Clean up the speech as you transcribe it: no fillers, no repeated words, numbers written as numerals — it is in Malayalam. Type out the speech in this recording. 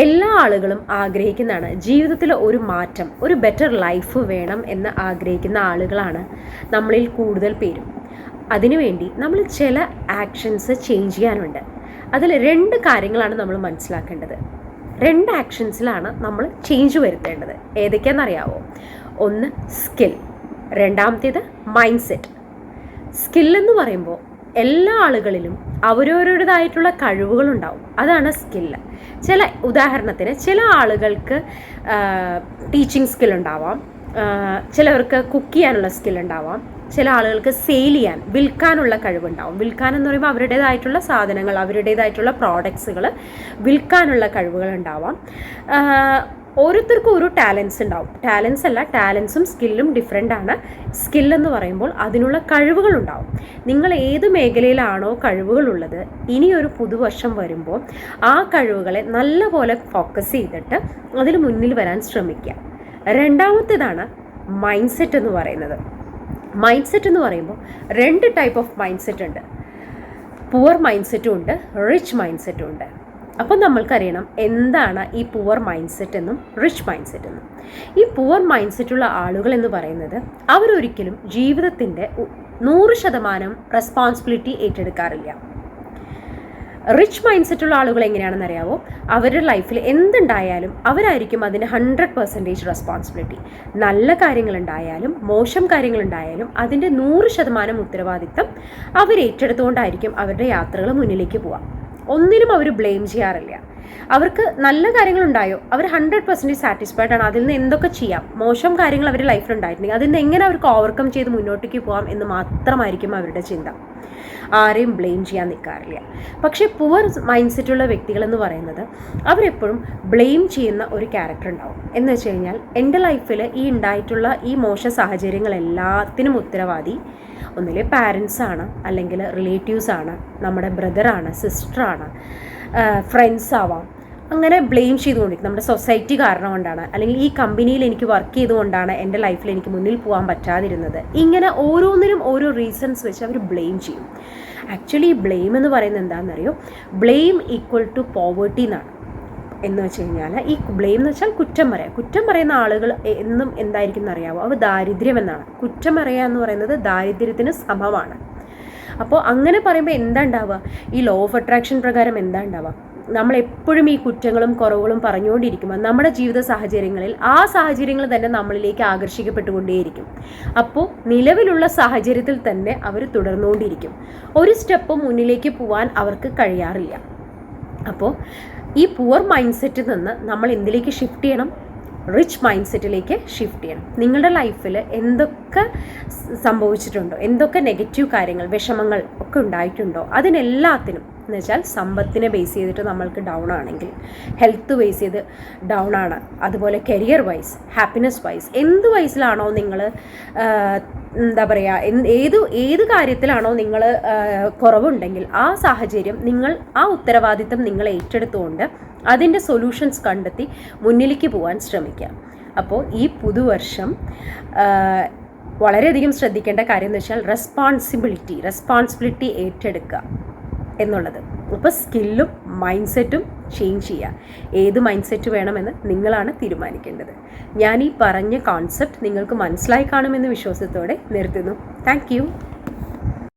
എല്ലാ ആളുകളും ആഗ്രഹിക്കുന്നതാണ് ജീവിതത്തിൽ ഒരു മാറ്റം, ഒരു ബെറ്റർ ലൈഫ് വേണം എന്ന് ആഗ്രഹിക്കുന്ന ആളുകളാണ് നമ്മളിൽ കൂടുതൽ പേരും. അതിനുവേണ്ടി നമ്മൾ ചില ആക്ഷൻസ് ചേഞ്ച് ചെയ്യാനുണ്ട്. അതിൽ 2 കാര്യങ്ങളാണ് നമ്മൾ മനസ്സിലാക്കേണ്ടത്. 2 ആക്ഷൻസിലാണ് നമ്മൾ ചേഞ്ച് വരുത്തേണ്ടത്. ഏതൊക്കെയാണെന്നറിയാവോ? ഒന്ന് സ്കിൽ, രണ്ടാമത്തേത് മൈൻഡ് സെറ്റ്. സ്കില്ലെന്ന് പറയുമ്പോൾ എല്ലാ ആളുകളിലും അവരവരുടേതായിട്ടുള്ള കഴിവുകളുണ്ടാവും, അതാണ് സ്കില്ല്. ഉദാഹരണത്തിന് ചില ആളുകൾക്ക് ടീച്ചിങ് സ്കിൽ ഉണ്ടാവാം, ചിലവർക്ക് കുക്ക് ചെയ്യാനുള്ള സ്കിൽ ഉണ്ടാവാം, ചില ആളുകൾക്ക് സെയിൽ ചെയ്യാൻ, വിൽക്കാനുള്ള കഴിവുണ്ടാവും. വിൽക്കാൻ എന്ന് പറയുമ്പോൾ അവരുടേതായിട്ടുള്ള സാധനങ്ങൾ, അവരുടേതായിട്ടുള്ള പ്രോഡക്ട്സുകൾ വിൽക്കാനുള്ള കഴിവുകൾ ഉണ്ടാവാം. ഓരോരുത്തർക്കും ഓരോ ടാലൻസ് ഉണ്ടാവും. ടാലൻസും സ്കില്ലും ഡിഫറെൻ്റ് ആണ്. സ്കില്ലെന്ന് പറയുമ്പോൾ അതിനുള്ള കഴിവുകളുണ്ടാവും. നിങ്ങൾ ഏത് മേഖലയിലാണോ കഴിവുകളുള്ളത്, ഇനിയൊരു പുതുവർഷം വരുമ്പോൾ ആ കഴിവുകളെ നല്ലപോലെ ഫോക്കസ് ചെയ്തിട്ട് അതിൽ മുന്നിൽ വരാൻ ശ്രമിക്കുക. രണ്ടാമത്തേതാണ് മൈൻഡ് സെറ്റ് എന്ന് പറയുന്നത്. മൈൻഡ് സെറ്റ് എന്ന് പറയുമ്പോൾ 2 ടൈപ്പ് ഓഫ് മൈൻഡ് സെറ്റ് ഉണ്ട്. പുവർ മൈൻഡ് സെറ്റും ഉണ്ട്, റിച്ച് മൈൻഡ് സെറ്റും ഉണ്ട്. അപ്പോൾ നമ്മൾക്കറിയണം എന്താണ് ഈ പുവർ മൈൻഡ് സെറ്റ് എന്നും റിച്ച് മൈൻഡ് സെറ്റ് എന്നും. ഈ പുവർ മൈൻഡ് സെറ്റുള്ള ആളുകൾ എന്ന് പറയുന്നത് അവരൊരിക്കലും ജീവിതത്തിൻ്റെ 100% റെസ്പോൺസിബിലിറ്റി ഏറ്റെടുക്കാറില്ല. റിച്ച് മൈൻഡ് സെറ്റുള്ള ആളുകൾ എങ്ങനെയാണെന്ന് അറിയാവോ? അവരുടെ ലൈഫിൽ എന്തുണ്ടായാലും അവരായിരിക്കും അതിന് 100% റെസ്പോൺസിബിലിറ്റി. നല്ല കാര്യങ്ങളുണ്ടായാലും മോശം കാര്യങ്ങളുണ്ടായാലും അതിൻ്റെ 100% ഉത്തരവാദിത്തം അവർ ഏറ്റെടുത്തുകൊണ്ടായിരിക്കും അവരുടെ യാത്രകൾ മുന്നിലേക്ക് പോവാം. ഒന്നിനും അവർ ബ്ലെയിം ചെയ്യാറില്ല. അവർക്ക് നല്ല കാര്യങ്ങളുണ്ടായോ അവർ 100% സാറ്റിസ്ഫൈഡ് ആണ്. അതിൽ നിന്ന് എന്തൊക്കെ ചെയ്യാം, മോശം കാര്യങ്ങൾ അവരുടെ ലൈഫിൽ ഉണ്ടായിട്ടുണ്ടെങ്കിൽ അതിൽ നിന്ന് എങ്ങനെ അവർക്ക് ഓവർകം ചെയ്ത് മുന്നോട്ടേക്ക് പോകാം എന്ന് മാത്രമായിരിക്കും അവരുടെ ചിന്ത. ആരെയും ബ്ലെയിം ചെയ്യാൻ നിൽക്കാറില്ല. പക്ഷേ പുവർ മൈൻഡ് സെറ്റുള്ള വ്യക്തികളെന്ന് പറയുന്നത് അവരെപ്പോഴും ബ്ലെയിം ചെയ്യുന്ന ഒരു ക്യാരക്ടർ ഉണ്ടാവും. എന്ന് വെച്ച് കഴിഞ്ഞാൽ എൻ്റെ ലൈഫിൽ ഈ ഉണ്ടായിട്ടുള്ള ഈ മോശ സാഹചര്യങ്ങളെല്ലാത്തിനും ഉത്തരവാദി ഒന്നിലെ പാരൻസാണ്, അല്ലെങ്കിൽ റിലേറ്റീവ്സാണ്, നമ്മുടെ ബ്രദറാണ്, സിസ്റ്ററാണ്, ഫ്രണ്ട്സ് ആവാം. അങ്ങനെ ബ്ലെയിം ചെയ്തുകൊണ്ടിരിക്കും. നമ്മുടെ സൊസൈറ്റി കാരണം കൊണ്ടാണ്, അല്ലെങ്കിൽ ഈ കമ്പനിയിൽ എനിക്ക് വർക്ക് ചെയ്തുകൊണ്ടാണ് എൻ്റെ ലൈഫിൽ എനിക്ക് മുന്നിൽ പോകാൻ പറ്റാതിരുന്നത്. ഇങ്ങനെ ഓരോന്നിനും ഓരോ റീസൺസ് വെച്ച് അവർ ബ്ലെയിം ചെയ്യും. ആക്ച്വലി ഈ ബ്ലെയിം എന്ന് പറയുന്നത് എന്താണെന്നറിയോ? ബ്ലെയിം ഈക്വൽ ടു പോവേർട്ടി എന്നാണ്. എന്ന് വെച്ച് കഴിഞ്ഞാൽ ഈ ബ്ലെയിം എന്ന് വെച്ചാൽ കുറ്റം പറയുന്ന ആളുകൾ എന്നും എന്തായിരിക്കും എന്നറിയാമോ? അത് ദാരിദ്ര്യം എന്നാണ്. കുറ്റം പറയുക എന്ന് പറയുന്നത് ദാരിദ്ര്യത്തിന് സമമാണ്. അപ്പോൾ അങ്ങനെ പറയുമ്പോൾ എന്താ ഉണ്ടാവുക? ഈ ലോ ഓഫ് അട്രാക്ഷൻ പ്രകാരം എന്താ ഉണ്ടാവുക? നമ്മളെപ്പോഴും ഈ കുറ്റങ്ങളും കുറവുകളും പറഞ്ഞുകൊണ്ടിരിക്കുമ്പോൾ നമ്മുടെ ജീവിത സാഹചര്യങ്ങളിൽ ആ സാഹചര്യങ്ങൾ തന്നെ നമ്മളിലേക്ക് ആകർഷിക്കപ്പെട്ടുകൊണ്ടേയിരിക്കും. അപ്പോൾ നിലവിലുള്ള സാഹചര്യത്തിൽ തന്നെ അവർ തുടർന്നുകൊണ്ടിരിക്കും. ഒരു സ്റ്റെപ്പ് മുന്നിലേക്ക് പോകാൻ അവർക്ക് കഴിയാറില്ല. അപ്പോൾ ഈ പുവർ മൈൻഡ് സെറ്റിൽ നിന്ന് നമ്മൾ എന്തിലേക്ക് ഷിഫ്റ്റ് ചെയ്യണം? റിച്ച് മൈൻഡ് സെറ്റിലേക്ക് ഷിഫ്റ്റ് ചെയ്യണം. നിങ്ങളുടെ ലൈഫിൽ എന്തൊക്കെ സംഭവിച്ചിട്ടുണ്ടോ, എന്തൊക്കെ നെഗറ്റീവ് കാര്യങ്ങൾ, വിഷമങ്ങൾ ഒക്കെ ഉണ്ടായിട്ടുണ്ടോ, അതിനെല്ലാത്തിനും എന്ന് വെച്ചാൽ സമ്പത്തിനെ ബേസ് ചെയ്തിട്ട് നമ്മൾക്ക് ഡൗൺ ആണെങ്കിൽ, ഹെൽത്ത് ബേസ് ചെയ്ത് ഡൗൺ ആണ്, അതുപോലെ കരിയർ വൈസ്, ഹാപ്പിനെസ് വൈസ്, എന്ത് വൈസിലാണോ നിങ്ങൾ എന്താ പറയുക, ഏത് കാര്യത്തിലാണോ നിങ്ങൾ കുറവുണ്ടെങ്കിൽ ആ സാഹചര്യം നിങ്ങൾ, ആ ഉത്തരവാദിത്തം നിങ്ങൾ ഏറ്റെടുത്തുകൊണ്ട് അതിൻ്റെ സൊല്യൂഷൻസ് കണ്ടെത്തി മുന്നിലേക്ക് പോകാൻ ശ്രമിക്കുക. അപ്പോൾ ഈ പുതുവർഷം വളരെയധികം ശ്രദ്ധിക്കേണ്ട കാര്യം എന്ന് വെച്ചാൽ റെസ്പോൺസിബിലിറ്റി ഏറ്റെടുക്കുക എന്നുള്ളത്. അപ്പോൾ സ്കില്ലും മൈൻഡ് സെറ്റും ചേഞ്ച് ചെയ്യുക. ഏത് മൈൻഡ് സെറ്റ് വേണമെന്ന് നിങ്ങളാണ് തീരുമാനിക്കേണ്ടത്. ഞാൻ ഈ പറഞ്ഞ കോൺസെപ്റ്റ് നിങ്ങൾക്ക് മനസ്സിലായി കാണുമെന്ന് വിശ്വാസത്തോടെ നിർത്തുന്നു. Thank you.